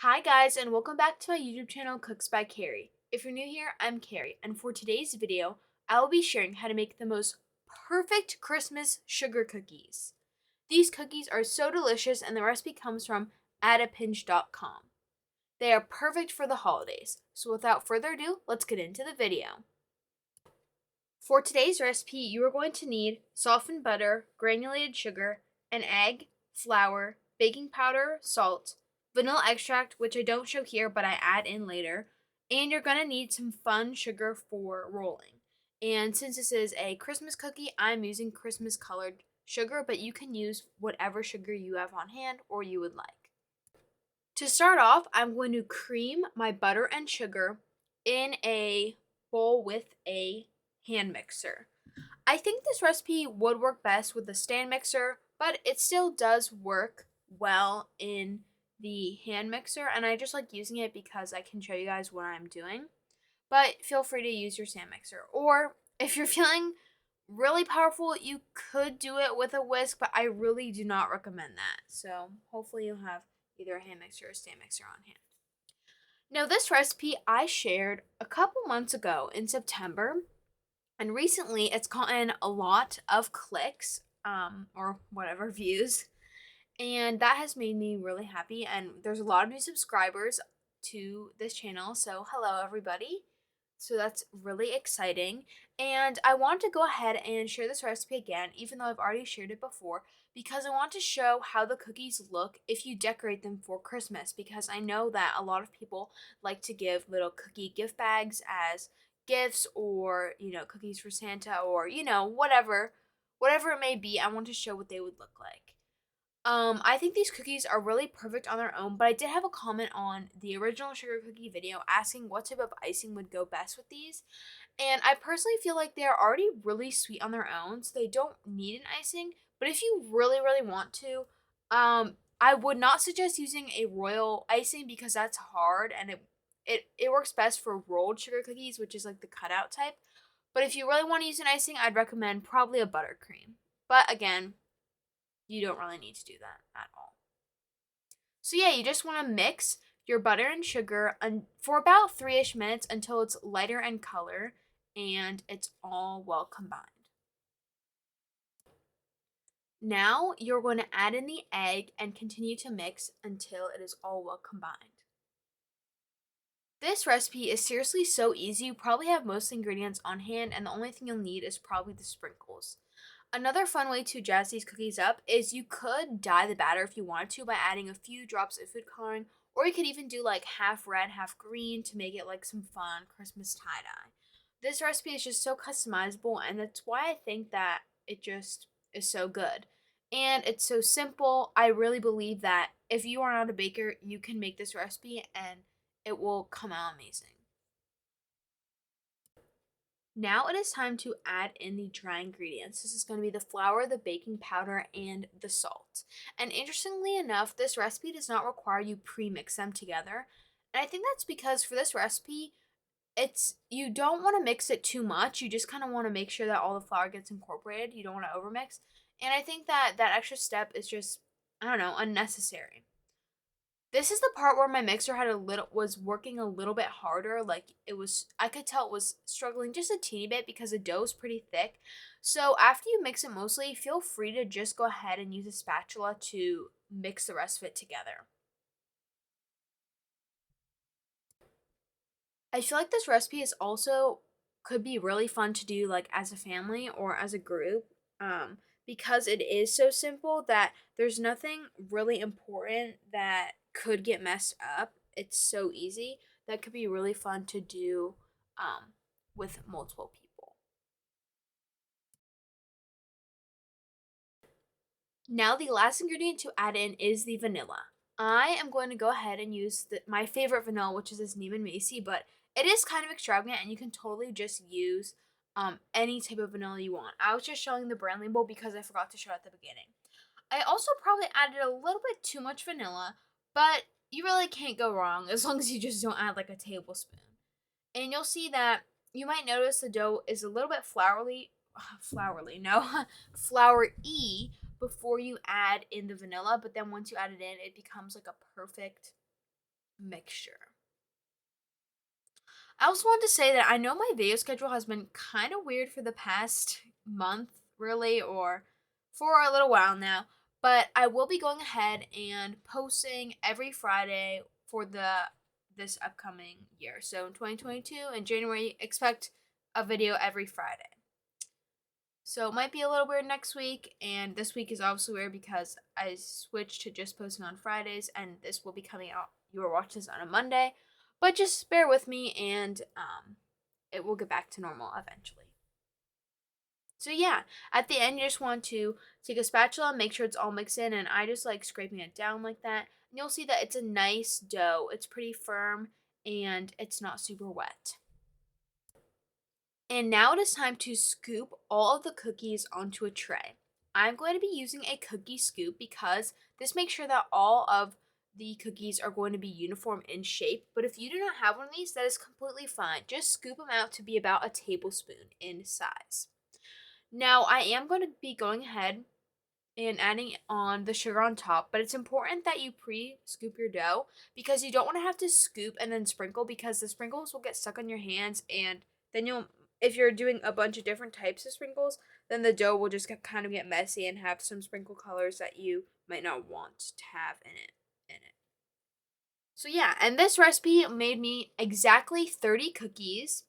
Hi guys, and welcome back to my YouTube channel Cooks by Carrie. If you're new here, I'm Carrie, and for today's video, I will be sharing how to make the most perfect Christmas sugar cookies. These cookies are so delicious, and the recipe comes from adapinch.com. They are perfect for the holidays, so without further ado, let's get into the video. For today's recipe, you are going to need softened butter, granulated sugar, an egg, flour, baking powder, salt, vanilla extract, which I don't show here but I add in later, and you're going to need some fun sugar for rolling. And since this is a Christmas cookie, I'm using Christmas colored sugar, but you can use whatever sugar you have on hand or you would like. To start off, I'm going to cream my butter and sugar in a bowl with a hand mixer. I think this recipe would work best with a stand mixer, but it still does work well in the hand mixer, and I just like using it because I can show you guys what I'm doing. But feel free to use your stand mixer. Or if you're feeling really powerful, you could do it with a whisk, but I really do not recommend that. So hopefully you'll have either a hand mixer or a stand mixer on hand. Now, this recipe I shared a couple months ago in September, and recently it's gotten a lot of clicks, or whatever, views, and that has made me really happy. And there's a lot of new subscribers to this channel, so hello everybody. So that's really exciting. And I want to go ahead and share this recipe again, even though I've already shared it before, because I want to show how the cookies look if you decorate them for Christmas. Because I know that a lot of people like to give little cookie gift bags as gifts, or, cookies for Santa, or, whatever it may be. I want to show what they would look like. I think these cookies are really perfect on their own, but I did have a comment on the original sugar cookie video asking what type of icing would go best with these. And I personally feel like they're already really sweet on their own, so they don't need an icing. But if you really, really want to, I would not suggest using a royal icing because that's hard, and it works best for rolled sugar cookies, which is like the cutout type. But if you really want to use an icing, I'd recommend probably a buttercream. But again, you don't really need to do that at all. So yeah, you just want to mix your butter and sugar for about 3-ish minutes until it's lighter in color and it's all well combined. Now you're going to add in the egg and continue to mix until it is all well combined. This recipe is seriously so easy. You probably have most ingredients on hand, and the only thing you'll need is probably the sprinkles. Another fun way to jazz these cookies up is you could dye the batter if you wanted to by adding a few drops of food coloring, or you could even do like half red, half green to make it like some fun Christmas tie dye. This recipe is just so customizable, and that's why I think that it just is so good. And it's so simple. I really believe that if you are not a baker, you can make this recipe and it will come out amazing. Now it is time to add in the dry ingredients. This is going to be the flour, the baking powder, and the salt. And interestingly enough, this recipe does not require you pre-mix them together. And I think that's because for this recipe, you don't want to mix it too much. You just kind of want to make sure that all the flour gets incorporated. You don't want to overmix. And I think that that extra step is just, I don't know, unnecessary. This is the part where my mixer was working a little bit harder. Like, I could tell it was struggling just a teeny bit because the dough is pretty thick. So after you mix it mostly, feel free to just go ahead and use a spatula to mix the rest of it together. I feel like this recipe is also could be really fun to do like as a family or as a group. Because it is so simple that there's nothing really important that could get messed up. It's so easy that could be really fun to do with multiple people. Now the last ingredient to add in is the vanilla. I am going to go ahead and use my favorite vanilla, which is this Neiman Macy, but it is kind of extravagant and you can totally just use any type of vanilla you want. I was just showing the brand label because I forgot to show at the beginning. I also probably added a little bit too much vanilla, but you really can't go wrong as long as you just don't add like a tablespoon. And you'll see that you might notice the dough is a little bit floury before you add in the vanilla, but then once you add it in, it becomes like a perfect mixture. I also want to say that I know my video schedule has been kind of weird for the past month, really, or for a little while now. But I will be going ahead and posting every Friday for this upcoming year. So in 2022, in January, expect a video every Friday. So it might be a little weird next week, and this week is obviously weird because I switched to just posting on Fridays, and this will be coming out. You are watching this on a Monday, but just bear with me, and it will get back to normal eventually. So yeah, at the end you just want to take a spatula and make sure it's all mixed in, and I just like scraping it down like that. And you'll see that it's a nice dough. It's pretty firm and it's not super wet. And now it is time to scoop all of the cookies onto a tray. I'm going to be using a cookie scoop because this makes sure that all of the cookies are going to be uniform in shape. But if you do not have one of these, that is completely fine. Just scoop them out to be about a tablespoon in size. Now I am going to be going ahead and adding on the sugar on top, but it's important that you pre-scoop your dough because you don't want to have to scoop and then sprinkle, because the sprinkles will get stuck on your hands, and then if you're doing a bunch of different types of sprinkles, then the dough will just kind of get messy and have some sprinkle colors that you might not want to have in it. So yeah, and this recipe made me exactly 30 cookies.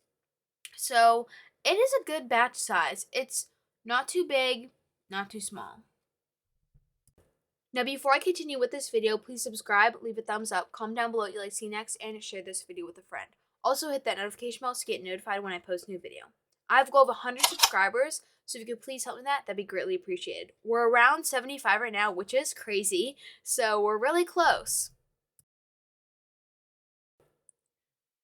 So it is a good batch size. It's not too big, not too small. Now, before I continue with this video, please subscribe, leave a thumbs up, comment down below what you'd like to see next, and share this video with a friend. Also, hit that notification bell to get notified when I post a new video. I have a goal of 100 subscribers, so if you could please help me with that, that'd be greatly appreciated. We're around 75 right now, which is crazy, so we're really close.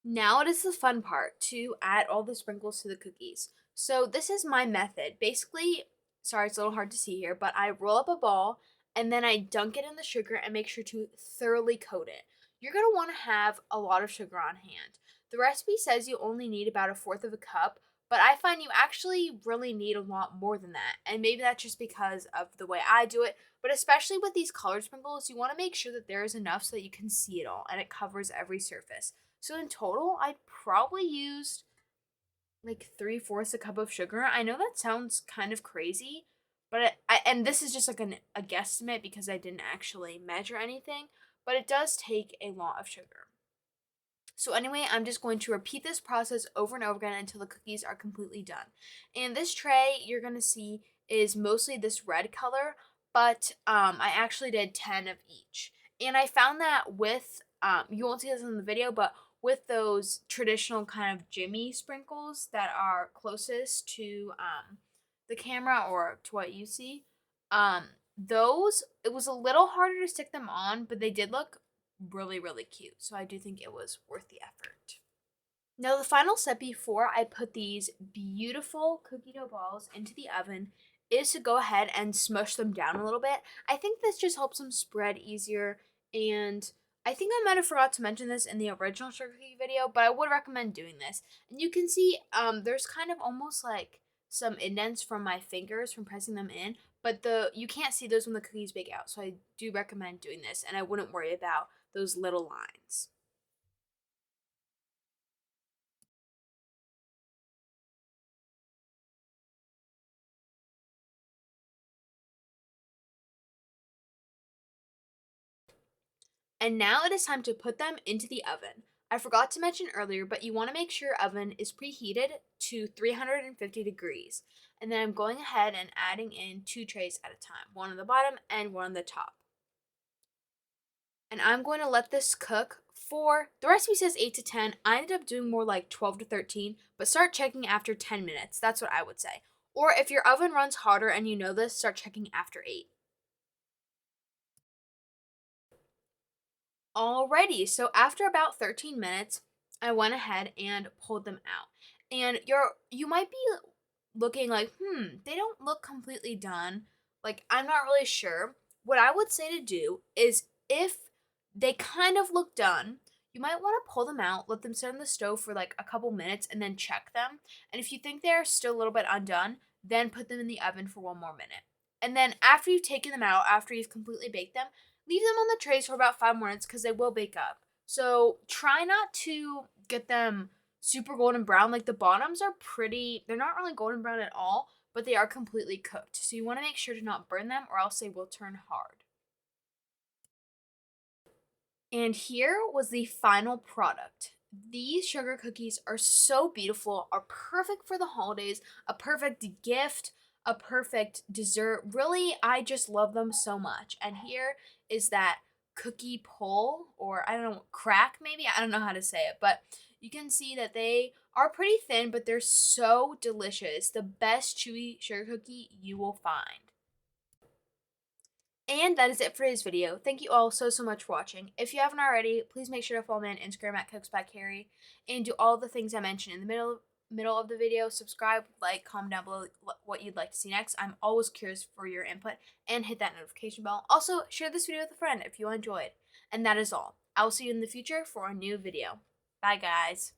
Now it is the fun part, to add all the sprinkles to the cookies. So this is my method. Basically, sorry, it's a little hard to see here, but I roll up a ball and then I dunk it in the sugar and make sure to thoroughly coat it. You're going to want to have a lot of sugar on hand. The recipe says you only need about 1/4 of a cup, but I find you actually really need a lot more than that. And maybe that's just because of the way I do it, but especially with these colored sprinkles, you want to make sure that there is enough so that you can see it all and it covers every surface. So in total, I probably used like 3/4 a cup of sugar. I know that sounds kind of crazy, but and this is just like a guesstimate because I didn't actually measure anything, but it does take a lot of sugar. So anyway, I'm just going to repeat this process over and over again until the cookies are completely done. And this tray you're going to see is mostly this red color, but I actually did 10 of each. And I found that with, you won't see this in the video, but with those traditional kind of Jimmy sprinkles that are closest to the camera or to what you see, those, it was a little harder to stick them on, but they did look really, really cute. So I do think it was worth the effort. Now the final step before I put these beautiful cookie dough balls into the oven is to go ahead and smush them down a little bit. I think this just helps them spread easier, and I think I might have forgot to mention this in the original sugar cookie video, but I would recommend doing this. And you can see there's kind of almost like some indents from my fingers from pressing them in, but you can't see those when the cookies bake out. So I do recommend doing this, and I wouldn't worry about those little lines. And now it is time to put them into the oven. I forgot to mention earlier, but you want to make sure your oven is preheated to 350 degrees. And then I'm going ahead and adding in 2 trays at a time, one on the bottom and one on the top. And I'm going to let this cook for, the recipe says 8 to 10. I ended up doing more like 12 to 13, but start checking after 10 minutes. That's what I would say. Or if your oven runs hotter and you know this, start checking after 8. Alrighty, so after about 13 minutes, I went ahead and pulled them out. And you might be looking like, they don't look completely done. Like, I'm not really sure. What I would say to do is, if they kind of look done, you might want to pull them out, let them sit on the stove for like a couple minutes, and then check them. And if you think they're still a little bit undone, then put them in the oven for 1 more minute. And then after you've taken them out, after you've completely baked them, leave them on the trays for about 5 minutes because they will bake up. So try not to get them super golden brown. Like the bottoms are pretty, they're not really golden brown at all, but they are completely cooked. So you want to make sure to not burn them or else they will turn hard. And here was the final product. These sugar cookies are so beautiful, are perfect for the holidays, a perfect gift, a perfect dessert. Really, I just love them so much. And here is that cookie pull, or I don't know, crack maybe? I don't know how to say it, but you can see that they are pretty thin, but they're so delicious. The best chewy sugar cookie you will find. And that is it for today's video. Thank you all so much for watching. If you haven't already, please make sure to follow me on Instagram at Cooks by Carrie and do all the things I mentioned in the middle of the video. Subscribe, like, comment down below what you'd like to see next. I'm always curious for your input, and hit that notification bell. Also, share this video with a friend if you enjoyed. And that is all. I will see you in the future for a new video. Bye guys.